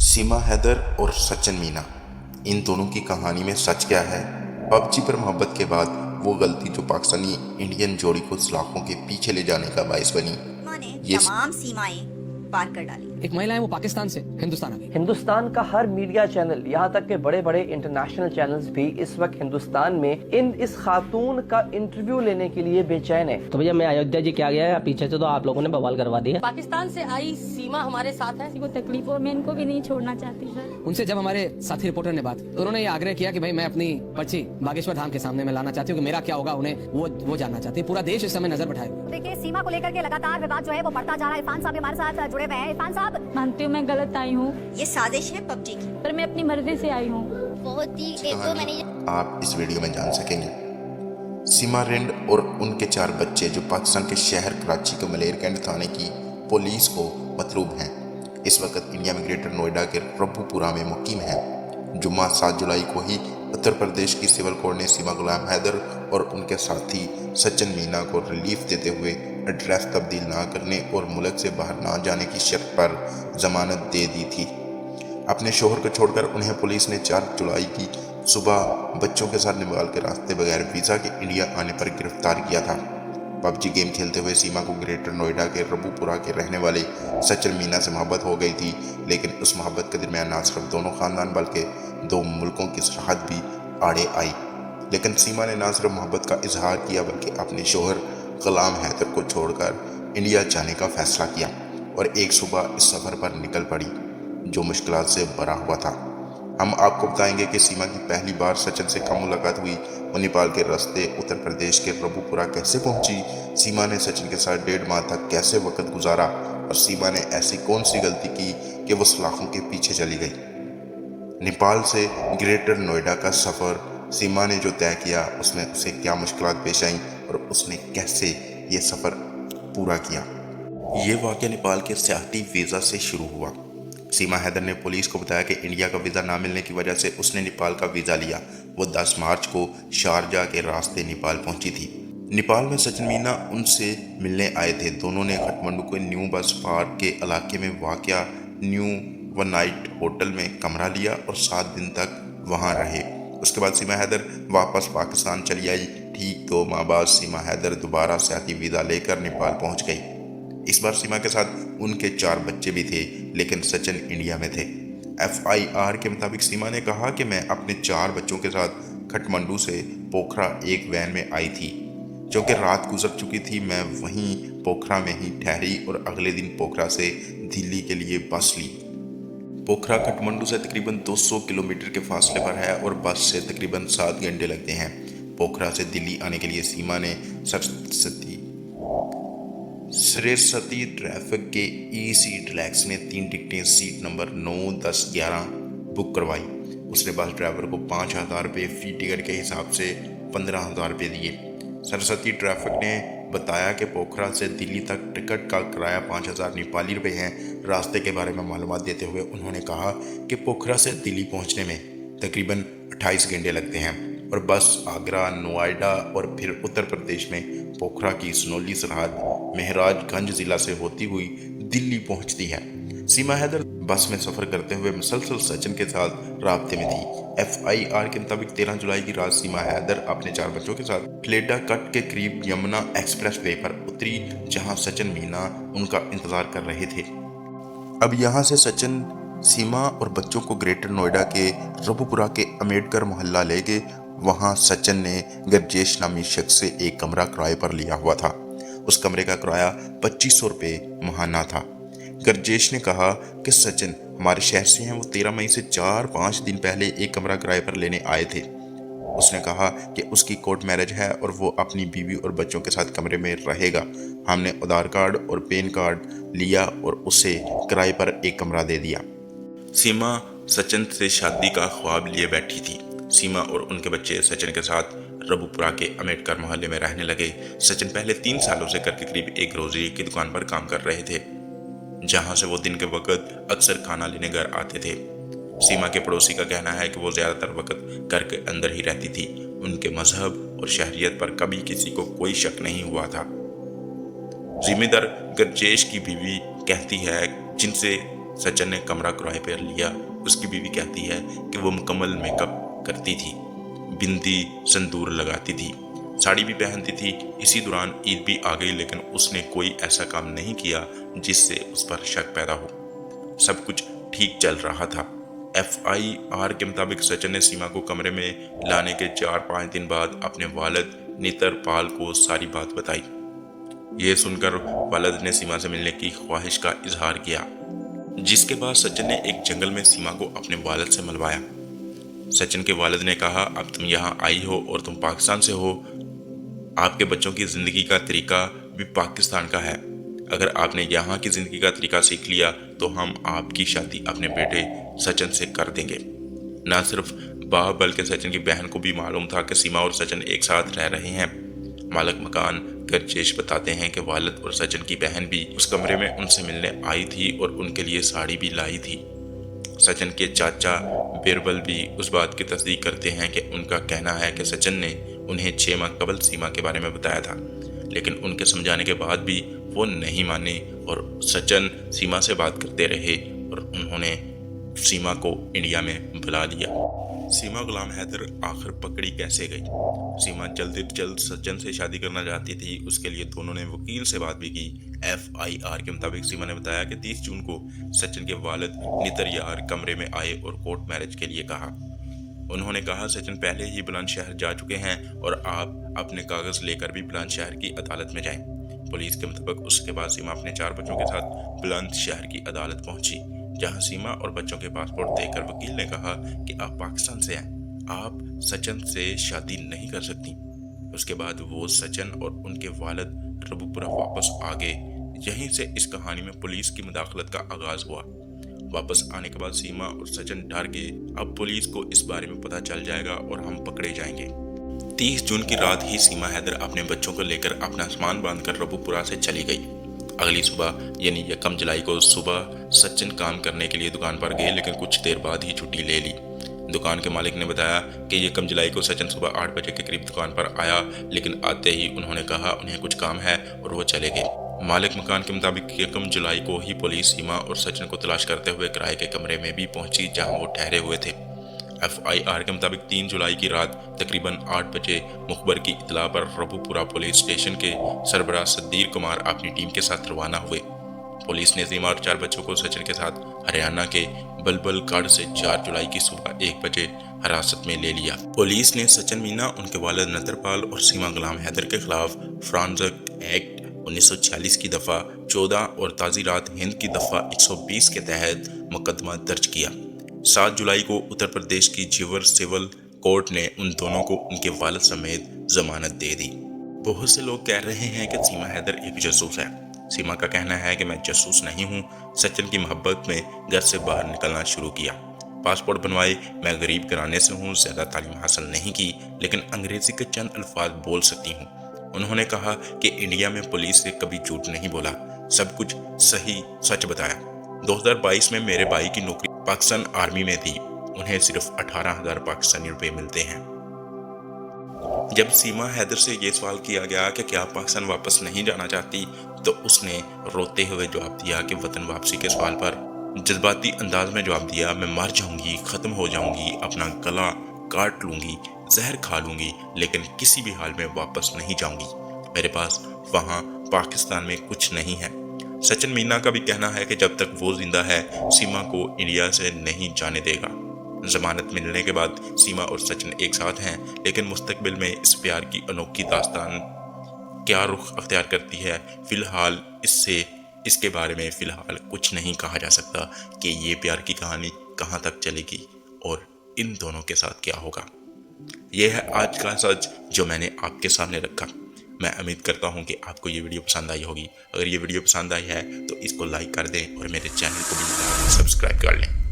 सीमा हैदर और सचिन मीना, इन दोनों की कहानी में सच क्या है? पबजी पर मोहब्बत के बाद वो गलती जो पाकिस्तानी इंडियन जोड़ी को सलाखों के पीछे ले जाने का बायस बनी। माँ ने ये तमाम सीमाएं पार कर डाली। एक महिला है, वो पाकिस्तान से हिंदुस्तान आ गई। हिंदुस्तान का हर मीडिया चैनल, यहाँ तक के बड़े बड़े इंटरनेशनल चैनल्स भी इस वक्त हिंदुस्तान में इस खातून का इंटरव्यू लेने के लिए बेचैन है। तो भैया मैं अयोध्या जी क्या गया है, पीछे से तो आप लोगों ने बवाल करवा दिया। पाकिस्तान से आई सीमा हमारे साथ है। किसी को तकलीफ हो, मैं इनको भी नहीं छोड़ना चाहती सर। उनसे जब हमारे साथी रिपोर्टर ने बात, तो उन्होंने ये आग्रह किया कि भाई मैं अपनी पर्ची बागेश्वर धाम के सामने में लाना चाहती हूँ कि मेरा क्या होगा, उन्हें वो जानना चाहती है। पूरा देश इस समय नजर बैठाए। देखिए, सीमा को लेकर के लगातार विवाद जो है वो बढ़ता जा रहा है। इरफान साहब हमारे साथ जुड़े हुए हैं। इरफान साहब, मानती हूँ मैं गलत आई हूँ, ये साजिश है पबजी की। पर मैं अपनी मर्जी से आई हूँ। बहुत ही कहानी आप इस वीडियो में जान सकेंगे। सीमा रिंड और उनके 4 बच्चे जो पाकिस्तान के शहर कराची के मलेरकंड थाने की पुलिस को मतलूब हैं, इस वक्त इंडिया में ग्रेटर नोएडा के रब्बूपुरा में मुकीम हैं। जुम्मा 7 जुलाई को ही उत्तर प्रदेश की सिविल कोर्ट ने सीमा गुलाम हैदर और उनके साथी सचिन मीना को रिलीफ देते हुए एड्रेस तब्दील ना करने और मुल्क से बाहर ना जाने की शर्त पर जमानत दे दी थी। अपने शोहर को छोड़कर उन्हें पुलिस ने 4 जुलाई की सुबह बच्चों के साथ नेपाल के रास्ते बगैर वीज़ा के इंडिया आने पर गिरफ्तार किया था। पबजी गेम खेलते हुए सीमा को ग्रेटर नोएडा के रब्बूपुरा के रहने वाले सचिन मीना से मोहब्बत हो गई थी, लेकिन उस मोहब्बत के दरमियान ना सिर्फ दोनों खानदान बल्कि 2 मुल्कों की सरहद भी आड़े आई। लेकिन सीमा ने ना सिर्फ मोहब्बत का इजहार किया बल्कि अपने शोहर गुलाम हैदर को छोड़कर इंडिया जाने का फैसला किया और एक सुबह इस सफ़र पर निकल पड़ी जो मुश्किलात से भरा हुआ था। हम आपको बताएंगे कि सीमा की पहली बार सचिन से कब मुलाकात हुई, वो नेपाल के रास्ते उत्तर प्रदेश के रब्बूपुरा कैसे पहुंची, सीमा ने सचिन के साथ 1.5 माह तक कैसे वक्त गुजारा और सीमा ने ऐसी कौन सी गलती की कि वो सलाखों के पीछे चली गई। नेपाल से ग्रेटर नोएडा का सफ़र सीमा ने जो तय किया उसमें उसे क्या मुश्किलात पेश आईं और उसने कैसे ये सफ़र पूरा किया। ये वाक़या नेपाल के सियाहती वीज़ा से शुरू हुआ। सीमा हैदर ने पुलिस को बताया कि इंडिया का वीज़ा ना मिलने की वजह से उसने नेपाल का वीज़ा लिया। वो 10 मार्च को शारजा के रास्ते नेपाल पहुंची थी। नेपाल में सचिन मीना उनसे मिलने आए थे। दोनों ने काठमांडू के न्यू बस पार्क के इलाके में वाक़या न्यू वन नाइट होटल में कमरा लिया और 7 दिन तक वहाँ रहे। उसके बाद सीमा हैदर वापस पाकिस्तान चली आई। ठीक 2 माह बाद सीमा हैदर दोबारा सियाहती वीज़ा लेकर नेपाल पहुँच गई। इस बार सीमा के साथ उनके 4 बच्चे भी थे, लेकिन सचिन इंडिया में थे। FIR के मुताबिक सीमा ने कहा कि मैं अपने 4 बच्चों के साथ काठमांडू से पोखरा एक वैन में आई थी। क्योंकि रात गुजर चुकी थी, मैं वहीं पोखरा में ही ठहरी और अगले दिन पोखरा से दिल्ली के लिए बस ली। पोखरा काठमांडू से तकरीबन 200 किलोमीटर के फासले पर है और बस से तकरीबन 7 घंटे लगते हैं। पोखरा से दिल्ली आने के लिए सीमा ने सरस्वती ट्रैफिक के EC डिलैक्स में 3 टिकटें सीट नंबर 9, 10, 11 बुक करवाई। उसने बस ड्राइवर को 5,000 रुपये फी टिकट के हिसाब से 15,000 रुपये दिए। सरस्वती ट्रैफिक ने बताया कि पोखरा से दिल्ली तक टिकट का किराया 5,000 नेपाली रुपये है। रास्ते के बारे में मालूमात देते हुए उन्होंने कहा कि पोखरा से दिल्ली पहुंचने में तकरीबन 28 घंटे लगते हैं और बस आगरा, नोएडा और फिर उत्तर प्रदेश में पोखरा की सनोली सरहद महराजगंज ज़िला से होती हुई दिल्ली पहुंचती है। सीमा हैदर बस में सफ़र करते हुए मुसलसल सचिन के साथ राब्ते में थी। FIR के मुताबिक 13 जुलाई की रात सीमा हैदर अपने 4 बच्चों के साथ फ्लेडा कट के करीब यमुना एक्सप्रेस वे पर उतरी, जहां सचिन मीना उनका इंतज़ार कर रहे थे। अब यहाँ से सचिन सीमा और बच्चों को ग्रेटर नोएडा के रब्बूपुरा के अम्बेडकर मोहल्ला ले गए। वहाँ सचिन ने गरजेश नामी शख्स से एक कमरा किराए पर लिया हुआ था। उस कमरे का किराया 2500 रुपये माहाना था। गरजेश ने कहा कि सचिन हमारे शहर से हैं, वो 13 मई से 4-5 दिन पहले एक कमरा किराए पर लेने आए थे। उसने कहा कि उसकी कोर्ट मैरिज है और वो अपनी बीवी और बच्चों के साथ कमरे में रहेगा। हमने आधार कार्ड और पैन कार्ड लिया और उसे किराए पर एक कमरा दे दिया। सीमा सचिन से शादी का ख्वाब लिए बैठी थी। सीमा और उनके बच्चे सचिन के साथ रब्बूपुरा के अम्बेडकर मोहल्ले में रहने लगे। सचिन पहले 3 सालों से घर के करीब एक ग्रोसरी की दुकान पर काम कर रहे थे, जहां से वो दिन के वक्त अक्सर खाना लेने घर आते थे। सीमा के पड़ोसी का कहना है कि वो ज़्यादातर वक्त घर के अंदर ही रहती थी। उनके मजहब और शहरियत पर कभी किसी को कोई शक नहीं हुआ था। जिम्मेदार गरजेश की बीवी कहती है, जिनसे सचिन ने कमरा किराए पर लिया। उसकी बीवी कहती है कि वो मुकम्मल मेकअप करती थी, बिंदी सिंदूर लगाती थी, साड़ी भी पहनती थी। इसी दौरान ईद भी आ गई, लेकिन उसने कोई ऐसा काम नहीं किया जिससे उस पर शक पैदा हो। सब कुछ ठीक चल रहा था। FIR के मुताबिक सचिन ने सीमा को कमरे में लाने के 4-5 दिन बाद अपने वालिद नितरपाल को सारी बात बताई। ये सुनकर वालिद ने सीमा से मिलने की ख्वाहिश का इजहार किया, जिसके बाद सचिन ने एक जंगल में सीमा को अपने वालिद से मिलवाया। सचिन के वालिद ने कहा, अब तुम यहाँ आई हो और तुम पाकिस्तान से हो, आपके बच्चों की ज़िंदगी का तरीका भी पाकिस्तान का है। अगर आपने यहाँ की ज़िंदगी का तरीका सीख लिया तो हम आपकी शादी अपने बेटे सचिन से कर देंगे। न सिर्फ बाप बल्कि सचिन की बहन को भी मालूम था कि सीमा और सचिन एक साथ रह रहे हैं। मालिक मकान गरजेश बताते हैं कि वालिद और सचिन की बहन भी उस कमरे में उनसे मिलने आई थी और उनके लिए साड़ी भी लाई थी। सचिन के चाचा बिरबल भी उस बात की तस्दीक करते हैं कि उनका कहना है कि सचिन ने उन्हें 6 माह कबल सीमा के बारे में बताया था, लेकिन उनके समझाने के बाद भी वो नहीं माने और सचिन सीमा से बात करते रहे और उन्होंने सीमा को इंडिया में बुला लिया। सीमा गुलाम हैदर आखिर पकड़ी कैसे गई? सीमा जल्द से जल्द सचिन से शादी करना चाहती थी। उसके लिए दोनों ने वकील से बात भी की। FIR के मुताबिक सीमा ने बताया कि 30 जून को सचिन के वालिद नितर कमरे में आए और कोर्ट मैरिज के लिए कहा। उन्होंने कहा, सचिन पहले ही बुलंदशहर जा चुके हैं और आप अपने कागज लेकर भी बुलंदशहर की अदालत में जाएं। पुलिस के मुताबिक उसके बाद सीमा अपने 4 बच्चों के साथ बुलंदशहर की अदालत पहुंची, जहां सीमा और बच्चों के पासपोर्ट देकर वकील ने कहा कि आप पाकिस्तान से हैं, आप सचिन से शादी नहीं कर सकती। उसके बाद वो सचिन और उनके वालिद रबूपुरा वापस आ गए। यहीं से इस कहानी में पुलिस की मुदाखलत का आगाज हुआ। वापस आने के बाद सीमा और सचिन डर गए, अब पुलिस को इस बारे में पता चल जाएगा और हम पकड़े जाएंगे। 30 जून की रात ही सीमा हैदर अपने बच्चों को लेकर अपना सामान बांधकर रबूपुरा से चली गई। अगली सुबह यानी 1 जुलाई को सुबह सचिन काम करने के लिए दुकान पर गए, लेकिन कुछ देर बाद ही छुट्टी ले ली। दुकान के मालिक ने बताया कि 1 जुलाई को सचिन सुबह 8 बजे के करीब दुकान पर आया, लेकिन आते ही उन्होंने कहा उन्हें कुछ काम है और वो चले गए। मालिक मकान के मुताबिक 1 जुलाई को ही पुलिस सीमा और सचिन को तलाश करते हुए किराए के कमरे में भी पहुंची जहां वो ठहरे हुए थे। FIR के मुताबिक 3 जुलाई की रात तकरीबन 8 बजे मुखबर की इतला पर रबूपुरा पुलिस स्टेशन के सरबराह सद्दीर कुमार अपनी टीम के साथ रवाना हुए। पुलिस ने सीमा और 4 बच्चों को सचिन के साथ हरियाणा के बलबलगढ़ से 4 जुलाई की सुबह 1 बजे हिरासत में ले लिया। पुलिस ने सचिन मीना, उनके वालिद नतरपाल और सीमा गुलाम हैदर के खिलाफ फ्रांजक एक्ट 1946 की दफ़ा 14 और ताज़ीरात हिंद की दफ़ा 120 के तहत मुकदमा दर्ज किया। 7 जुलाई को उत्तर प्रदेश की जीवर सिविल कोर्ट ने उन दोनों को उनके वालिद समेत जमानत दे दी। बहुत से लोग कह रहे हैं कि सीमा हैदर एक जासूस है। सीमा का कहना है कि मैं जासूस नहीं हूँ, सचिन की मोहब्बत में घर से बाहर निकलना शुरू किया, पासपोर्ट बनवाए। मैं गरीब घराने से हूँ, ज़्यादा तालीम हासिल नहीं की, लेकिन अंग्रेज़ी के चंद अल्फाज बोल सकती हूँ। उन्होंने कहा कि इंडिया में पुलिस से कभी झूठ नहीं बोला, सब कुछ सही सच बताया। 2022 में मेरे भाई की नौकरी पाकिस्तान आर्मी में थी, उन्हें सिर्फ 18,000 पाकिस्तानी रुपए मिलते हैं। जब सीमा हैदर से ये सवाल किया गया कि क्या पाकिस्तान वापस नहीं जाना चाहती, तो उसने रोते हुए जवाब दिया कि वतन वापसी के सवाल पर जज्बाती अंदाज में जवाब दिया, मैं मर जाऊंगी, ख़त्म हो जाऊंगी, अपना गला काट लूंगी, जहर खा लूंगी, लेकिन किसी भी हाल में वापस नहीं जाऊंगी। मेरे पास वहाँ पाकिस्तान में कुछ नहीं है। सचिन मीना का भी कहना है कि जब तक वो जिंदा है सीमा को इंडिया से नहीं जाने देगा। जमानत मिलने के बाद सीमा और सचिन एक साथ हैं, लेकिन मुस्तकबिल में इस प्यार की अनोखी दास्तान क्या रुख अख्तियार करती है, फिलहाल इसके बारे में फ़िलहाल कुछ नहीं कहा जा सकता कि ये प्यार की कहानी कहाँ तक चलेगी और इन दोनों के साथ क्या होगा। यह है आज का सच जो मैंने आपके सामने रखा। मैं उम्मीद करता हूँ कि आपको ये वीडियो पसंद आई होगी। अगर ये वीडियो पसंद आई है तो इसको लाइक कर दें और मेरे चैनल को भी सब्सक्राइब कर लें।